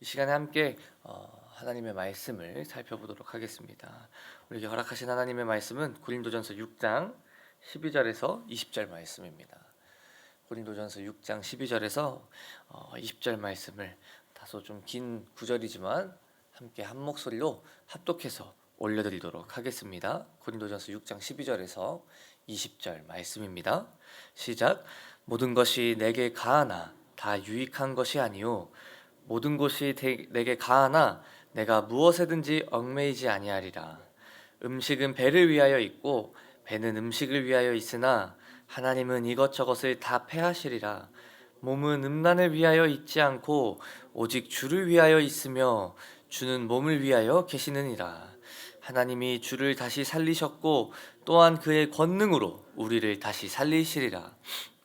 이 시간에 함께 하나님의 말씀을 살펴보도록 하겠습니다. 우리에게 허락하신 하나님의 말씀은 고린도전서 6장 12절에서 20절 말씀입니다. 고린도전서 6장 12절에서 20절 말씀을 다소 좀 긴 구절이지만 함께 한 목소리로 합독해서 올려드리도록 하겠습니다. 고린도전서 6장 12절에서 20절 말씀입니다. 시작. 모든 것이 내게 가하나 다 유익한 것이 아니요 모든 것이 내게 가하나 내가 무엇에든지 얽매이지 아니하리라. 음식은 배를 위하여 있고 배는 음식을 위하여 있으나 하나님은 이것저것을 다 패하시리라. 몸은 음란을 위하여 있지 않고 오직 주를 위하여 있으며 주는 몸을 위하여 계시느니라. 하나님이 주를 다시 살리셨고 또한 그의 권능으로 우리를 다시 살리시리라.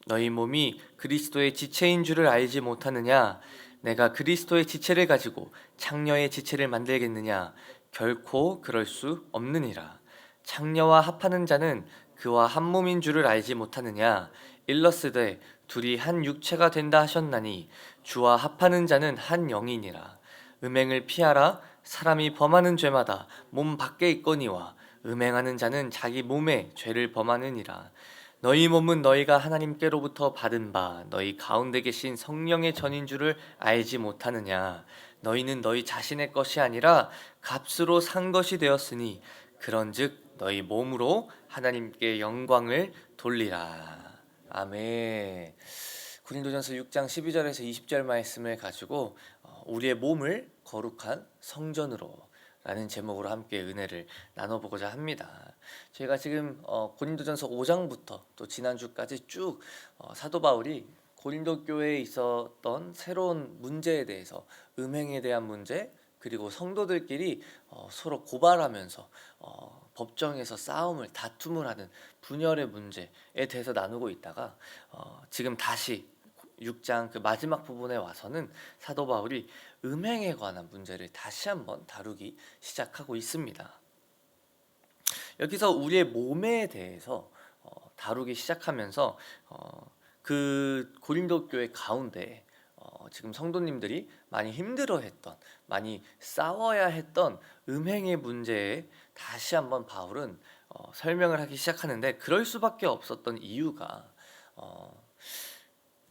너희 몸이 그리스도의 지체인 줄을 알지 못하느냐? 내가 그리스도의 지체를 가지고 창녀의 지체를 만들겠느냐? 결코 그럴 수 없느니라. 창녀와 합하는 자는 그와 한 몸인 줄을 알지 못하느냐? 일러스되 둘이 한 육체가 된다 하셨나니 주와 합하는 자는 한 영이니라. 음행을 피하라. 사람이 범하는 죄마다 몸 밖에 있거니와 음행하는 자는 자기 몸에 죄를 범하느니라. 너희 몸은 너희가 하나님께로부터 받은 바 너희 가운데 계신 성령의 전인 줄을 알지 못하느냐? 너희는 너희 자신의 것이 아니라 값으로 산 것이 되었으니 그런즉 너희 몸으로 하나님께 영광을 돌리라. 아멘. 고린도전서 6장 12절에서 20절 말씀을 가지고 우리의 몸을 거룩한 성전으로 라는 제목으로 함께 은혜를 나눠보고자 합니다. 저희가 지금 고린도전서 5장부터 또 지난주까지 쭉 사도 바울이 고린도 교회에 있었던 새로운 문제에 대해서 음행에 대한 문제 그리고 성도들끼리 서로 고발하면서 법정에서 싸움을 다툼을 하는 분열의 문제에 대해서 나누고 있다가 지금 다시 6장 그 마지막 부분에 와서는 사도 바울이 음행에 관한 문제를 다시 한번 다루기 시작하고 있습니다. 여기서 우리의 몸에 대해서 다루기 시작하면서 그 고린도 교회 가운데 지금 성도님들이 많이 힘들어했던 많이 싸워야 했던 음행의 문제에 다시 한번 바울은 설명을 하기 시작하는데 그럴 수밖에 없었던 이유가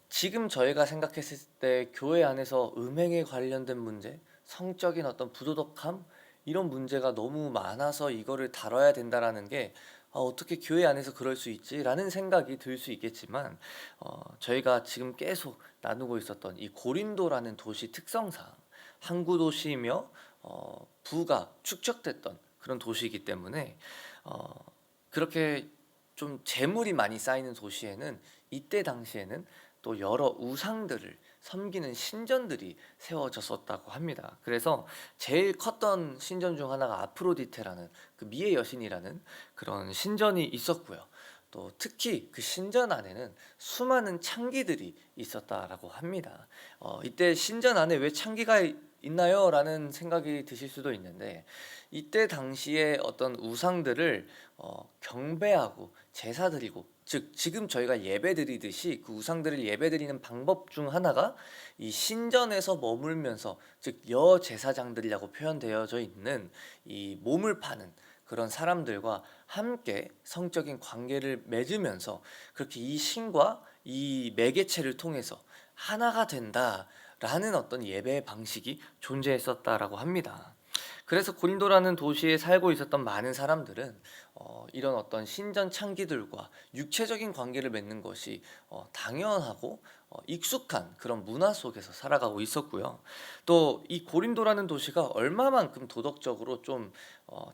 지금 저희가 생각했을 때 교회 안에서 음행에 관련된 문제, 성적인 어떤 부도덕함 이런 문제가 너무 많아서 이거를 다뤄야 된다라는 게 어떻게 교회 안에서 그럴 수 있지라는 생각이 들 수 있겠지만 저희가 지금 계속 나누고 있었던 이 고린도라는 도시 특성상 항구 도시이며 부가 축적됐던 그런 도시이기 때문에 그렇게 좀 재물이 많이 쌓이는 도시에는 이때 당시에는 또 여러 우상들을 섬기는 신전들이 세워졌었다고 합니다. 그래서 제일 컸던 신전 중 하나가 아프로디테라는 그 미의 여신이라는 그런 신전이 있었고요. 또 특히 그 신전 안에는 수많은 창기들이 있었다라고 합니다. 이때 신전 안에 왜 창기가 있나요? 라는 생각이 드실 수도 있는데 이때 당시에 어떤 우상들을 경배하고 제사 드리고 즉 지금 저희가 예배 드리듯이 그 우상들을 예배 드리는 방법 중 하나가 이 신전에서 머물면서 즉 여제사장들이라고 표현되어져 있는 이 몸을 파는 그런 사람들과 함께 성적인 관계를 맺으면서 그렇게 이 신과 이 매개체를 통해서 하나가 된다라는 어떤 예배 방식이 존재했었다라고 합니다. 그래서 고린도라는 도시에 살고 있었던 많은 사람들은 이런 어떤 신전 창기들과 육체적인 관계를 맺는 것이 당연하고 익숙한 그런 문화 속에서 살아가고 있었고요. 또 이 고린도라는 도시가 얼마만큼 도덕적으로 좀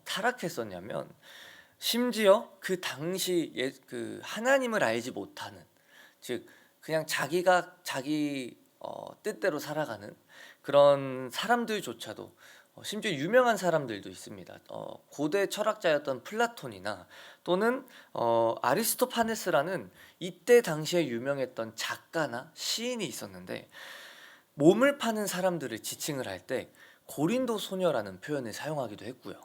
타락했었냐면 심지어 그 당시 그 하나님을 알지 못하는 즉 그냥 자기가 자기 뜻대로 살아가는 그런 사람들조차도 심지어 유명한 사람들도 있습니다. 고대 철학자였던 플라톤이나 또는 아리스토파네스라는 이때 당시에 유명했던 작가나 시인이 있었는데 몸을 파는 사람들을 지칭을 할 때 고린도 소녀라는 표현을 사용하기도 했고요.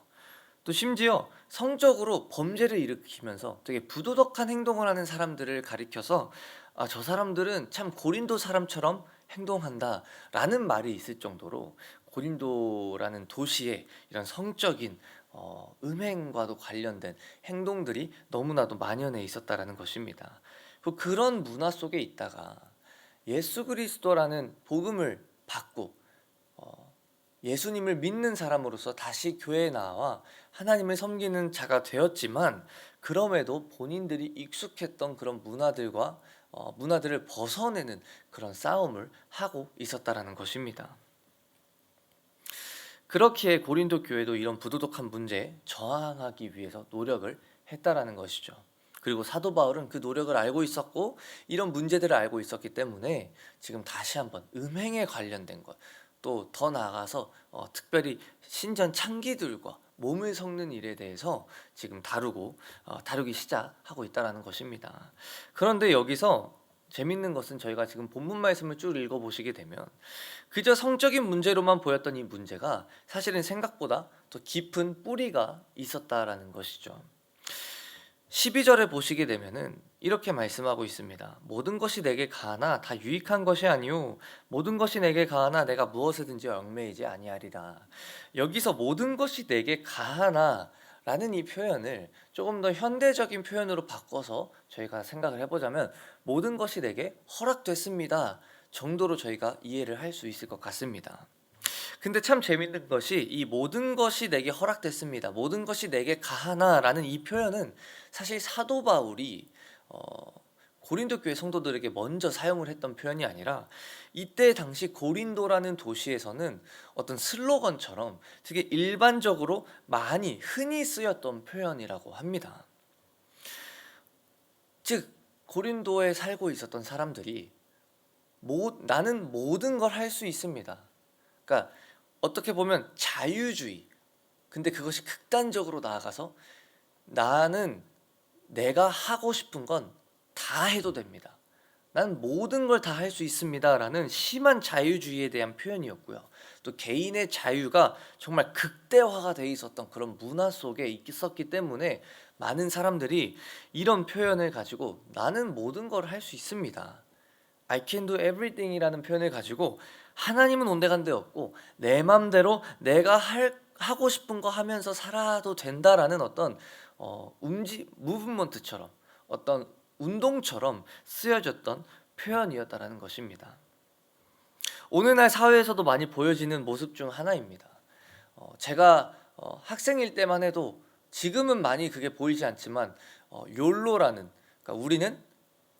또 심지어 성적으로 범죄를 일으키면서 되게 부도덕한 행동을 하는 사람들을 가리켜서 저 사람들은 참 고린도 사람처럼 행동한다라는 말이 있을 정도로 고린도라는 도시에 이런 성적인 음행과도 관련된 행동들이 너무나도 만연해 있었다라는 것입니다. 그런 문화 속에 있다가 예수 그리스도라는 복음을 받고 예수님을 믿는 사람으로서 다시 교회에 나와 하나님을 섬기는 자가 되었지만, 그럼에도 본인들이 익숙했던 그런 문화들을 벗어내는 그런 싸움을 하고 있었다라는 것입니다. 그렇기에 고린도 교회도 이런 부도덕한 문제에 저항하기 위해서 노력을 했다라는 것이죠. 그리고 사도 바울은 그 노력을 알고 있었고 이런 문제들을 알고 있었기 때문에 지금 다시 한번 음행에 관련된 것, 또 더 나아가서 특별히 신전 창기들과 몸을 섞는 일에 대해서 지금 다루기 시작하고 있다라는 것입니다. 그런데 여기서 재밌는 것은, 저희가 지금 본문 말씀을 쭉 읽어보시게 되면 그저 성적인 문제로만 보였던 이 문제가 사실은 생각보다 더 깊은 뿌리가 있었다라는 것이죠. 12절에 보시게 되면은 이렇게 말씀하고 있습니다. 모든 것이 내게 가하나 다 유익한 것이 아니요 모든 것이 내게 가하나 내가 무엇이든지 얽매이지 아니하리라. 여기서 모든 것이 내게 가하나 라는 이 표현을 조금 더 현대적인 표현으로 바꿔서 저희가 생각을 해보자면 모든 것이 내게 허락됐습니다 정도로 저희가 이해를 할 수 있을 것 같습니다. 근데 참 재밌는 것이, 이 모든 것이 내게 허락됐습니다, 모든 것이 내게 가하나라는 이 표현은 사실 사도 바울이 고린도 교회 성도들에게 먼저 사용을 했던 표현이 아니라, 이때 당시 고린도라는 도시에서는 어떤 슬로건처럼 되게 일반적으로 많이 흔히 쓰였던 표현이라고 합니다. 즉 고린도에 살고 있었던 사람들이 나는 모든 걸 할 수 있습니다, 그러니까 어떻게 보면 자유주의, 근데 그것이 극단적으로 나아가서 나는 내가 하고 싶은 건 다 해도 됩니다, 난 모든 걸 다 할 수 있습니다 라는 심한 자유주의에 대한 표현이었고요. 또 개인의 자유가 정말 극대화가 돼 있었던 그런 문화 속에 있었기 때문에 많은 사람들이 이런 표현을 가지고 나는 모든 걸 할 수 있습니다, I can do everything 이라는 표현을 가지고 하나님은 온데간데 없고 내 맘대로 내가 하고 싶은 거 하면서 살아도 된다라는 어떤 무브먼트처럼, 어떤 운동처럼 쓰여졌던 표현이었다라는 것입니다. 오늘날 사회에서도 많이 보여지는 모습 중 하나입니다. 제가 학생일 때만 해도, 지금은 많이 그게 보이지 않지만 욜로라는, 그러니까 우리는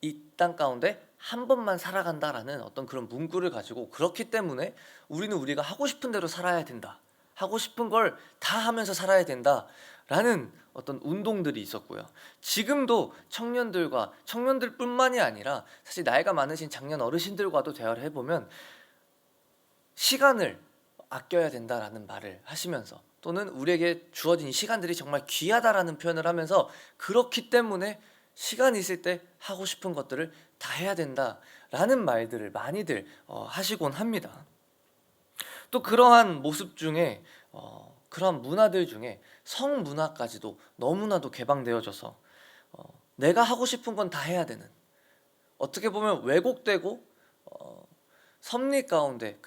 이 땅 가운데 한 번만 살아간다라는 어떤 그런 문구를 가지고, 그렇기 때문에 우리는 우리가 하고 싶은 대로 살아야 된다, 하고 싶은 걸 다 하면서 살아야 된다 라는 어떤 운동들이 있었고요. 지금도 청년들뿐만이 아니라 사실 나이가 많으신 장년 어르신들과도 대화를 해보면 시간을 아껴야 된다라는 말을 하시면서, 또는 우리에게 주어진 시간들이 정말 귀하다라는 표현을 하면서, 그렇기 때문에 시간 있을 때 하고 싶은 것들을 다 해야 된다라는 말들을 많이들 하시곤 합니다. 또 그러한 모습 중에 그러한 문화들 중에 성문화까지도 너무나도 개방되어져서 내가 하고 싶은 건 다 해야 되는, 어떻게 보면 왜곡되고 섭리 가운데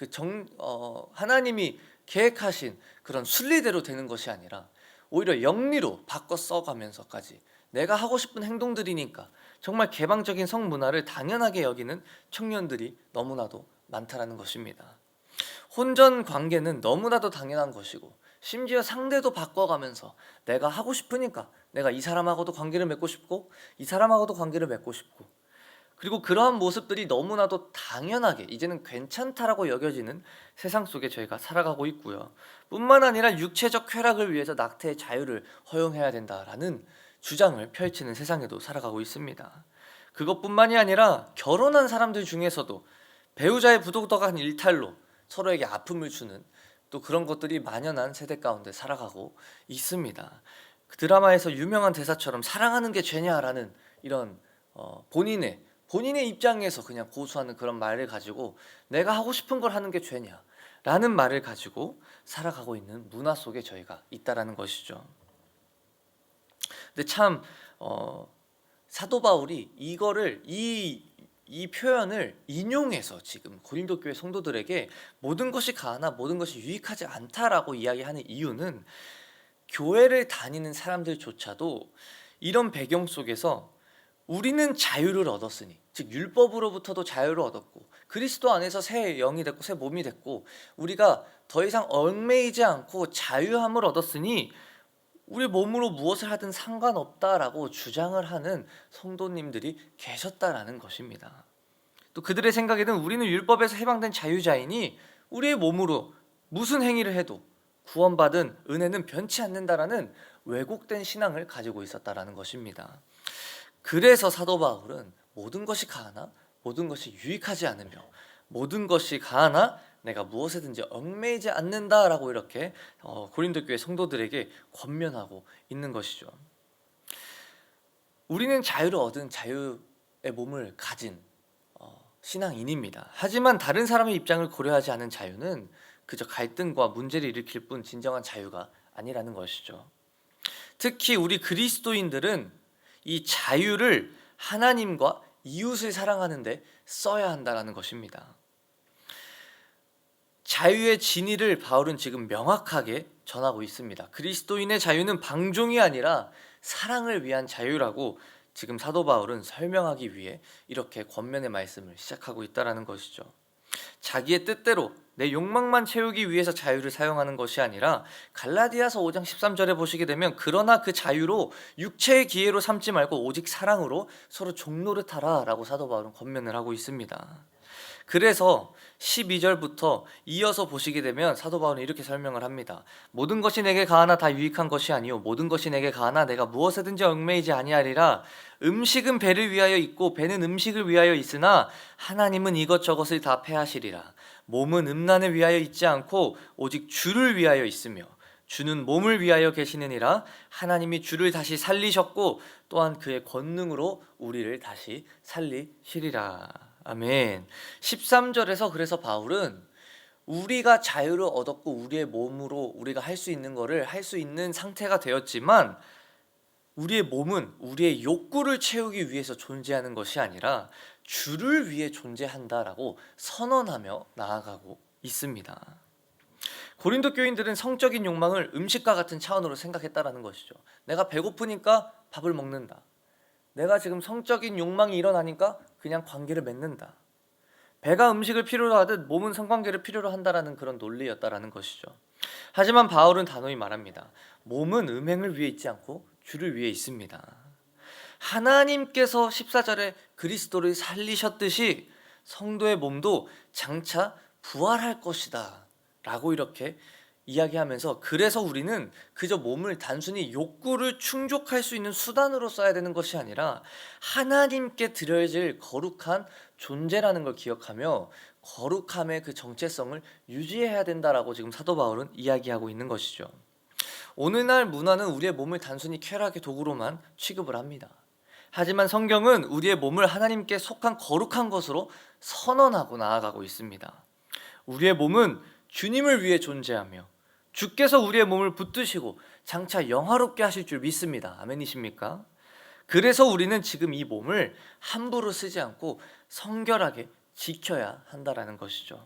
하나님이 계획하신 그런 순리대로 되는 것이 아니라 오히려 영리로 바꿔 써가면서까지 내가 하고 싶은 행동들이니까 정말 개방적인 성문화를 당연하게 여기는 청년들이 너무나도 많다라는 것입니다. 혼전 관계는 너무나도 당연한 것이고, 심지어 상대도 바꿔가면서 내가 하고 싶으니까 내가 이 사람하고도 관계를 맺고 싶고 이 사람하고도 관계를 맺고 싶고, 그리고 그러한 모습들이 너무나도 당연하게 이제는 괜찮다라고 여겨지는 세상 속에 저희가 살아가고 있고요. 뿐만 아니라 육체적 쾌락을 위해서 낙태의 자유를 허용해야 된다라는 주장을 펼치는 세상에도 살아가고 있습니다. 그것뿐만이 아니라 결혼한 사람들 중에서도 배우자의 부도덕한 일탈로 서로에게 아픔을 주는, 또 그런 것들이 만연한 세대 가운데 살아가고 있습니다. 그 드라마에서 유명한 대사처럼 사랑하는 게 죄냐라는 이런 본인의 입장에서 그냥 고수하는 그런 말을 가지고 내가 하고 싶은 걸 하는 게 죄냐 라는 말을 가지고 살아가고 있는 문화 속에 저희가 있다라는 것이죠. 근데 참 사도 바울이 이 이 표현을 인용해서 지금 고린도 교회 성도들에게 모든 것이 가하나 모든 것이 유익하지 않다라고 이야기하는 이유는 교회를 다니는 사람들조차도 이런 배경 속에서 우리는 자유를 얻었으니, 즉 율법으로부터도 자유를 얻었고 그리스도 안에서 새 영이 됐고 새 몸이 됐고 우리가 더 이상 얽매이지 않고 자유함을 얻었으니 우리 몸으로 무엇을 하든 상관없다라고 주장을 하는 성도님들이 계셨다라는 것입니다. 또 그들의 생각에는 우리는 율법에서 해방된 자유자이니 우리의 몸으로 무슨 행위를 해도 구원받은 은혜는 변치 않는다라는 왜곡된 신앙을 가지고 있었다라는 것입니다. 그래서 사도 바울은 모든 것이 가하나 모든 것이 유익하지 않으며 모든 것이 가하나 내가 무엇에든지 얽매이지 않는다라고 이렇게 고린도 교회 성도들에게 권면하고 있는 것이죠. 우리는 자유를 얻은 자유의 몸을 가진 신앙인입니다. 하지만 다른 사람의 입장을 고려하지 않은 자유는 그저 갈등과 문제를 일으킬 뿐 진정한 자유가 아니라는 것이죠. 특히 우리 그리스도인들은 이 자유를 하나님과 이웃을 사랑하는 데 써야 한다는 것입니다. 자유의 진리를 바울은 지금 명확하게 전하고 있습니다. 그리스도인의 자유는 방종이 아니라 사랑을 위한 자유라고 지금 사도 바울은 설명하기 위해 이렇게 권면의 말씀을 시작하고 있다는 것이죠. 자기의 뜻대로 내 욕망만 채우기 위해서 자유를 사용하는 것이 아니라 갈라디아서 5장 13절에 보시게 되면 그러나 그 자유로 육체의 기회로 삼지 말고 오직 사랑으로 서로 종노릇하라 라고 사도 바울은 권면을 하고 있습니다. 그래서 12절부터 이어서 보시게 되면 사도 바울은 이렇게 설명을 합니다. 모든 것이 내게 가하나 다 유익한 것이 아니요 모든 것이 내게 가하나 내가 무엇에든지 얽매이지 아니하리라. 음식은 배를 위하여 있고 배는 음식을 위하여 있으나 하나님은 이것저것을 다 패하시리라. 몸은 음란을 위하여 있지 않고 오직 주를 위하여 있으며 주는 몸을 위하여 계시느니라. 하나님이 주를 다시 살리셨고 또한 그의 권능으로 우리를 다시 살리시리라. 아멘. 13절에서 그래서 바울은 우리가 자유를 얻었고 우리의 몸으로 우리가 할 수 있는 거를 할 수 있는 상태가 되었지만 우리의 몸은 우리의 욕구를 채우기 위해서 존재하는 것이 아니라 주를 위해 존재한다라고 선언하며 나아가고 있습니다. 고린도 교인들은 성적인 욕망을 음식과 같은 차원으로 생각했다라는 것이죠. 내가 배고프니까 밥을 먹는다. 내가 지금 성적인 욕망이 일어나니까 그냥 관계를 맺는다. 배가 음식을 필요로 하듯 몸은 성관계를 필요로 한다라는 그런 논리였다라는 것이죠. 하지만 바울은 단호히 말합니다. 몸은 음행을 위해 있지 않고 주를 위해 있습니다. 하나님께서 14절에 그리스도를 살리셨듯이 성도의 몸도 장차 부활할 것이다 라고 이렇게 이야기하면서 그래서 우리는 그저 몸을 단순히 욕구를 충족할 수 있는 수단으로 써야 되는 것이 아니라 하나님께 드려질 거룩한 존재라는 걸 기억하며 거룩함의 그 정체성을 유지해야 된다라고 지금 사도 바울은 이야기하고 있는 것이죠. 오늘날 문화는 우리의 몸을 단순히 쾌락의 도구로만 취급을 합니다. 하지만 성경은 우리의 몸을 하나님께 속한 거룩한 것으로 선언하고 나아가고 있습니다. 우리의 몸은 주님을 위해 존재하며 주께서 우리의 몸을 붙드시고 장차 영화롭게 하실 줄 믿습니다. 아멘이십니까? 그래서 우리는 지금 이 몸을 함부로 쓰지 않고 성결하게 지켜야 한다라는 것이죠.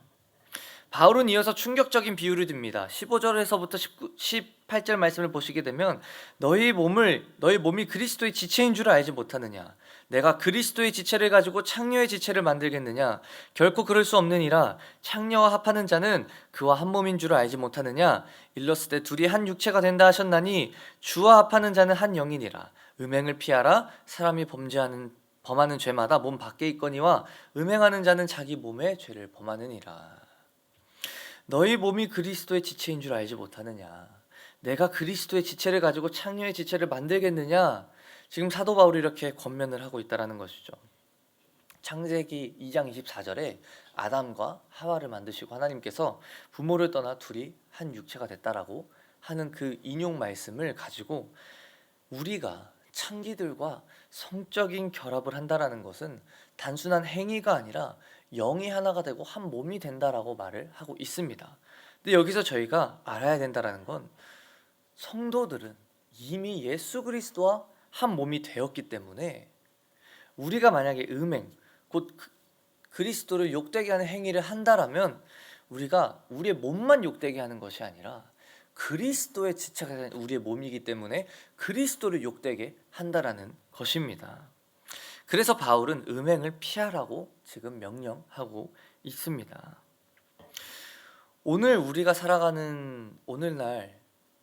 바울은 이어서 충격적인 비유를 듭니다. 15절에서부터 18절 말씀을 보시게 되면 너희 몸이 그리스도의 지체인 줄 알지 못하느냐? 내가 그리스도의 지체를 가지고 창녀의 지체를 만들겠느냐? 결코 그럴 수 없느니라. 창녀와 합하는 자는 그와 한 몸인 줄 알지 못하느냐? 일렀을 때 둘이 한 육체가 된다 하셨나니 주와 합하는 자는 한 영이니라. 음행을 피하라. 사람이 범하는 죄마다 몸 밖에 있거니와 음행하는 자는 자기 몸의 죄를 범하느니라. 너희 몸이 그리스도의 지체인 줄 알지 못하느냐? 내가 그리스도의 지체를 가지고 창녀의 지체를 만들겠느냐? 지금 사도 바울이 이렇게 권면을 하고 있다는 것이죠. 창세기 2장 24절에 아담과 하와를 만드시고 하나님께서 부모를 떠나 둘이 한 육체가 됐다라고 하는 그 인용 말씀을 가지고 우리가 창기들과 성적인 결합을 한다라는 것은 단순한 행위가 아니라 영이 하나가 되고 한 몸이 된다라고 말을 하고 있습니다. 근데 여기서 저희가 알아야 된다라는 건 성도들은 이미 예수 그리스도와 한 몸이 되었기 때문에 우리가 만약에 음행, 곧 그리스도를 욕되게 하는 행위를 한다라면 우리가 우리의 몸만 욕되게 하는 것이 아니라 그리스도의 지체가 된 우리의 몸이기 때문에 그리스도를 욕되게 한다라는 것입니다. 그래서 바울은 음행을 피하라고 지금 명령하고 있습니다. 오늘 우리가 살아가는 오늘날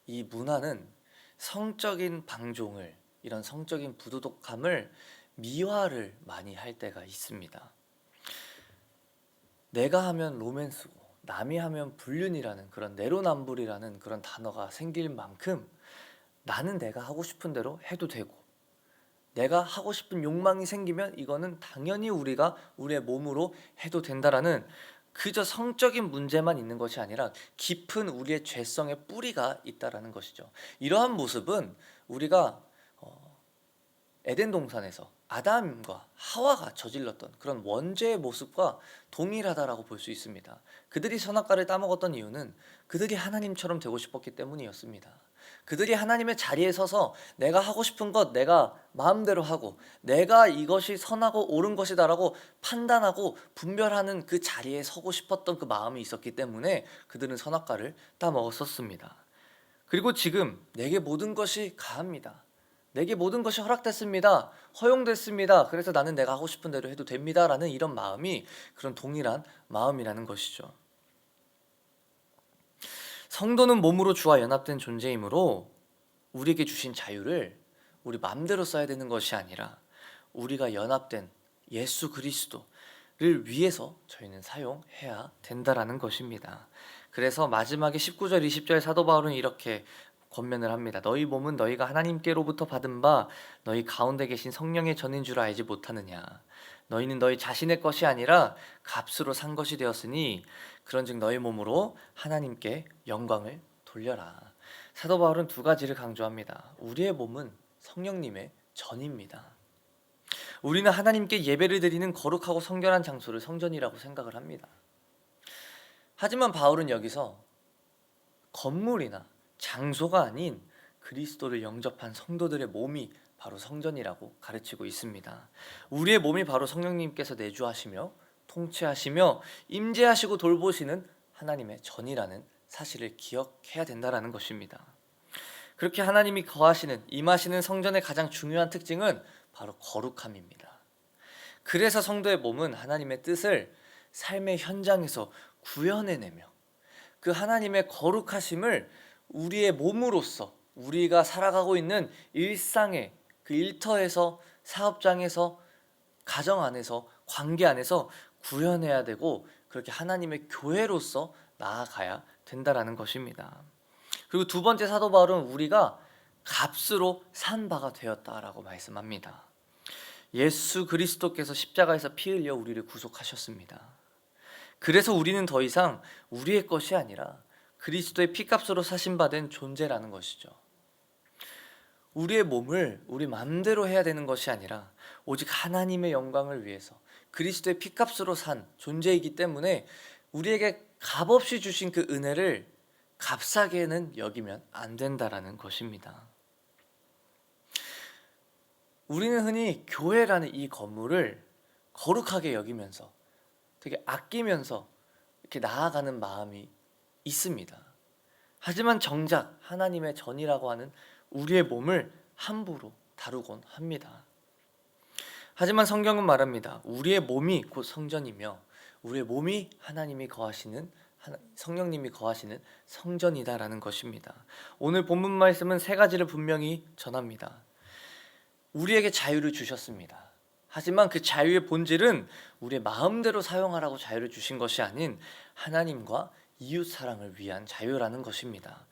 이 문화는 성적인 방종을, 이런 성적인 부도덕함을 미화를 많이 할 때가 있습니다. 내가 하면 로맨스고 남이 하면 불륜이라는 그런 내로남불이라는 그런 단어가 생길 만큼 나는 내가 하고 싶은 대로 해도 되고, 내가 하고 싶은 욕망이 생기면 이거는 당연히 우리가 우리의 몸으로 해도 된다라는, 그저 성적인 문제만 있는 것이 아니라 깊은 우리의 죄성의 뿌리가 있다라는 것이죠. 이러한 모습은 우리가 에덴 동산에서 아담과 하와가 저질렀던 그런 원죄의 모습과 동일하다라고 볼 수 있습니다. 그들이 선악과를 따먹었던 이유는 그들이 하나님처럼 되고 싶었기 때문이었습니다. 그들이 하나님의 자리에 서서 내가 하고 싶은 것 내가 마음대로 하고 내가 이것이 선하고 옳은 것이다라고 판단하고 분별하는 그 자리에 서고 싶었던 그 마음이 있었기 때문에 그들은 선악과를 따먹었었습니다. 그리고 지금 내게 모든 것이 가합니다. 내게 모든 것이 허락됐습니다. 허용됐습니다. 그래서 나는 내가 하고 싶은 대로 해도 됩니다. 라는 이런 마음이 그런 동일한 마음이라는 것이죠. 성도는 몸으로 주와 연합된 존재이므로 우리에게 주신 자유를 우리 마음대로 써야 되는 것이 아니라 우리가 연합된 예수 그리스도를 위해서 저희는 사용해야 된다라는 것입니다. 그래서 마지막에 19절 20절 사도 바울은 이렇게 권면을 합니다. 너희 몸은 너희가 하나님께로부터 받은 바 너희 가운데 계신 성령의 전인 줄 알지 못하느냐. 너희는 너희 자신의 것이 아니라 값으로 산 것이 되었으니 그런즉 너희 몸으로 하나님께 영광을 돌려라. 사도 바울은 두 가지를 강조합니다. 우리의 몸은 성령님의 전입니다. 우리는 하나님께 예배를 드리는 거룩하고 성결한 장소를 성전이라고 생각을 합니다. 하지만 바울은 여기서 건물이나 장소가 아닌 그리스도를 영접한 성도들의 몸이 바로 성전이라고 가르치고 있습니다. 우리의 몸이 바로 성령님께서 내주하시며 통치하시며 임재하시고 돌보시는 하나님의 전이라는 사실을 기억해야 된다는 것입니다. 그렇게 하나님이 거하시는, 임하시는 성전의 가장 중요한 특징은 바로 거룩함입니다. 그래서 성도의 몸은 하나님의 뜻을 삶의 현장에서 구현해내며 그 하나님의 거룩하심을 우리의 몸으로서 우리가 살아가고 있는 일상의 그 일터에서, 사업장에서, 가정 안에서, 관계 안에서 구현해야 되고 그렇게 하나님의 교회로서 나아가야 된다라는 것입니다. 그리고 두 번째 사도 바울은 우리가 값으로 산 바가 되었다라고 말씀합니다. 예수 그리스도께서 십자가에서 피 흘려 우리를 구속하셨습니다. 그래서 우리는 더 이상 우리의 것이 아니라 그리스도의 피값으로 사신받은 존재라는 것이죠. 우리의 몸을 우리 마음대로 해야 되는 것이 아니라 오직 하나님의 영광을 위해서 그리스도의 피값으로 산 존재이기 때문에 우리에게 값없이 주신 그 은혜를 값싸게는 여기면 안 된다라는 것입니다. 우리는 흔히 교회라는 이 건물을 거룩하게 여기면서 되게 아끼면서 이렇게 나아가는 마음이 있습니다. 하지만 정작 하나님의 전이라고 하는 우리의 몸을 함부로 다루곤 합니다. 하지만 성경은 말합니다. 우리의 몸이 곧 성전이며 우리의 몸이 하나님이 거하시는, 성령님이 거하시는 성전이다라는 것입니다. 오늘 본문 말씀은 세 가지를 분명히 전합니다. 우리에게 자유를 주셨습니다. 하지만 그 자유의 본질은 우리의 마음대로 사용하라고 자유를 주신 것이 아닌 하나님과 이웃 사랑을 위한 자유라는 것입니다.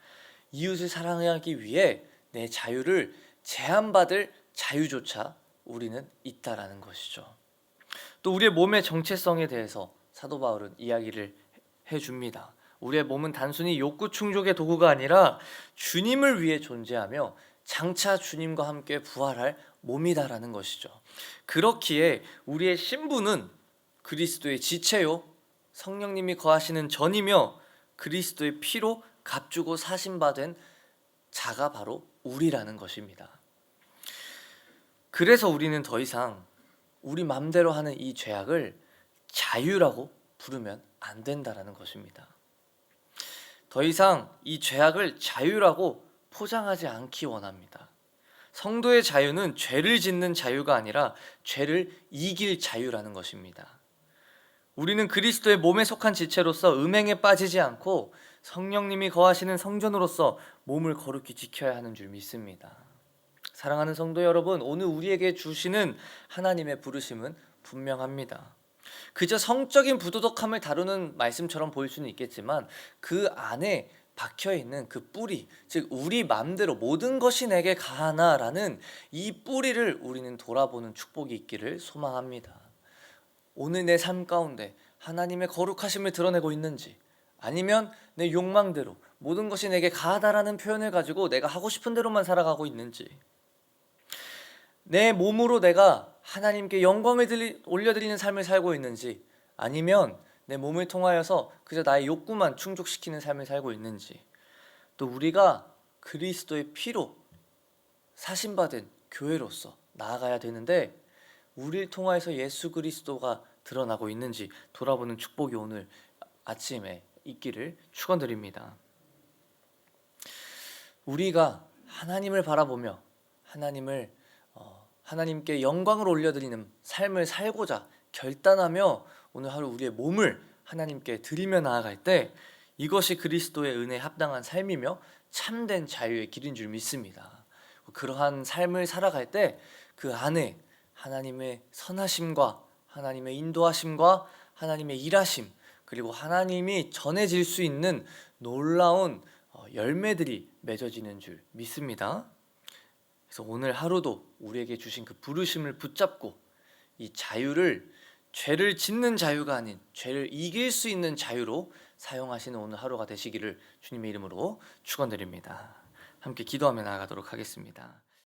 이웃을 사랑하기 위해 내 자유를 제한받을 자유조차 우리는 있다라는 것이죠. 또 우리의 몸의 정체성에 대해서 사도 바울은 이야기를 해줍니다. 우리의 몸은 단순히 욕구 충족의 도구가 아니라 주님을 위해 존재하며 장차 주님과 함께 부활할 몸이다라는 것이죠. 그렇기에 우리의 신부는 그리스도의 지체요 성령님이 거하시는 전이며 그리스도의 피로 값주고 사신받은 자가 바로 우리라는 것입니다. 그래서 우리는 더 이상 우리 맘대로 하는 이 죄악을 자유라고 부르면 안 된다라는 것입니다. 더 이상 이 죄악을 자유라고 포장하지 않기 원합니다. 성도의 자유는 죄를 짓는 자유가 아니라 죄를 이길 자유라는 것입니다. 우리는 그리스도의 몸에 속한 지체로서 음행에 빠지지 않고 성령님이 거하시는 성전으로서 몸을 거룩히 지켜야 하는 줄 믿습니다. 사랑하는 성도 여러분, 오늘 우리에게 주시는 하나님의 부르심은 분명합니다. 그저 성적인 부도덕함을 다루는 말씀처럼 보일 수는 있겠지만 그 안에 박혀있는 그 뿌리, 즉 우리 마음대로 모든 것이 내게 가하나라는 이 뿌리를 우리는 돌아보는 축복이 있기를 소망합니다. 오늘 내 삶 가운데 하나님의 거룩하심을 드러내고 있는지, 아니면 내 욕망대로 모든 것이 내게 가하다라는 표현을 가지고 내가 하고 싶은 대로만 살아가고 있는지, 내 몸으로 내가 하나님께 영광을 올려드리는 삶을 살고 있는지, 아니면 내 몸을 통하여서 그저 나의 욕구만 충족시키는 삶을 살고 있는지, 또 우리가 그리스도의 피로 사신받은 교회로서 나아가야 되는데 우리를 통하여서 예수 그리스도가 드러나고 있는지 돌아보는 축복이 오늘 아침에 있기를 축원드립니다. 우리가 하나님을 바라보며 하나님께 영광을 올려드리는 삶을 살고자 결단하며 오늘 하루 우리의 몸을 하나님께 드리며 나아갈 때 이것이 그리스도의 은혜에 합당한 삶이며 참된 자유의 길인 줄 믿습니다. 그러한 삶을 살아갈 때 그 안에 하나님의 선하심과 하나님의 인도하심과 하나님의 일하심, 그리고 하나님이 전해질 수 있는 놀라운 열매들이 맺어지는 줄 믿습니다. 그래서 오늘 하루도 우리에게 주신 그 부르심을 붙잡고 이 자유를 죄를 짓는 자유가 아닌 죄를 이길 수 있는 자유로 사용하시는 오늘 하루가 되시기를 주님의 이름으로 축원드립니다. 함께 기도하며 나아가도록 하겠습니다.